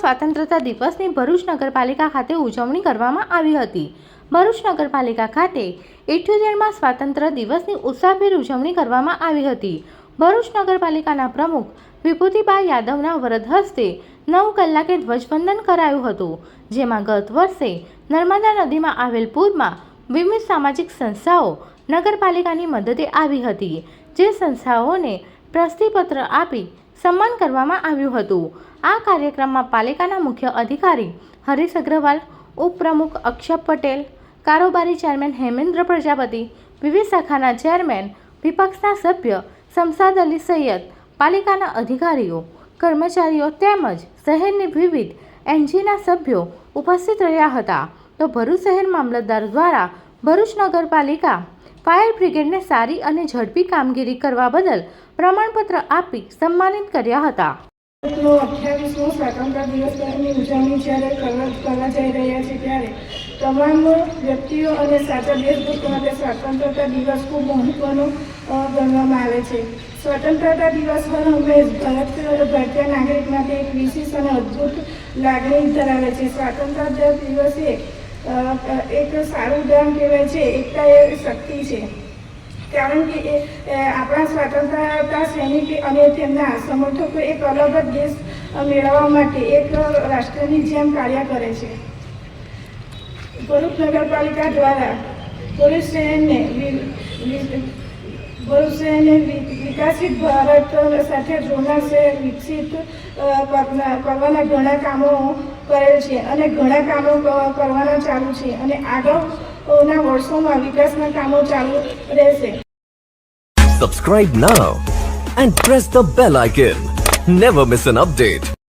સ્વતંત્રતા દિવસની ભરૂચ નગરપાલિકા ખાતે ઉજવણી કરવામાં આવી હતી। ભરૂચ નગરપાલિકા ખાતે 78માં સ્વાતંત્ર્ય દિવસની ઉત્સાહભેર ઉજવણી કરવામાં આવી હતી। ભરૂચ નગરપાલિકાના પ્રમુખ વિભૂતિબા યાદવના વરદ હસ્તે 9 કલાકે ધ્વજવંદન કરાયું હતું, જેમાં ગત વર્ષે નર્મદા નદીમાં આવેલ પૂરમાં વિવિધ સામાજિક સંસ્થાઓ નગરપાલિકાની મદદે આવી હતી, જે સંસ્થાઓને પ્રશસ્તિપત્ર આપી સન્માન કરવામાં આવ્યું હતું। આ કાર્યક્રમમાં પાલિકાના મુખ્ય અધિકારી હરીશ અગ્રવાલ, ઉપપ્રમુખ અક્ષપ પટેલ, કારોબારી ચેરમેન હેમેન્દ્ર પ્રજાપતિ, વિવિધ શાખાના ચેરમેન, વિપક્ષના સભ્ય શમશાદ અલી સૈયદ, પાલિકાના અધિકારીઓ, કર્મચારીઓ તેમજ શહેરની વિવિધ એનજીઓના સભ્યો ઉપસ્થિત રહ્યા હતા। તો ભરૂચ શહેર મામલતદાર દ્વારા ભરૂચ નગરપાલિકા ફાયર બ્રિગેડને સારી અને ઝડપી કામગીરી કરવા બદલ પ્રમાણપત્ર આપી સન્માનિત કર્યા હતા। 28મો સ્વાતંત્ર્ય દિવસની ઉજવણી જ્યારે કરવા જઈ રહ્યા છે ત્યારે તમામ વ્યક્તિઓ અને સાચા દેશભક્તો માટે સ્વતંત્રતા દિવસ ખૂબ મહત્વનો ગણવામાં આવે છે। સ્વતંત્રતા દિવસ હર હંમેશ ભારતીય નાગરિક માટે એક વિશેષ અને અદ્ભુત લાગણી ધરાવે છે। સ્વતંત્રતા દિવસે એક સારું ઉદાહરણ કહેવાય છે, એકતા એ શક્તિ છે, કારણ કે આપણા સ્વતંત્રતા સૈનિક અને તેમના સમર્થકો એક અલગ જ દેશ મેળવવા માટે એક રાષ્ટ્રની જેમ કાર્ય કરે છે। ભરૂચ નગરપાલિકા દ્વારા ભરૂચ શહેરને વિકસિત ભારત સાથે જોડનાર શહેર વિકસિત કરવાના ઘણા કામો કરેલ છે અને ઘણા કામો કરવાના ચાલુ છે અને આગળના વર્ષોમાં વિકાસના કામો ચાલુ રહેશે। Subscribe now and press the bell icon. Never miss an update.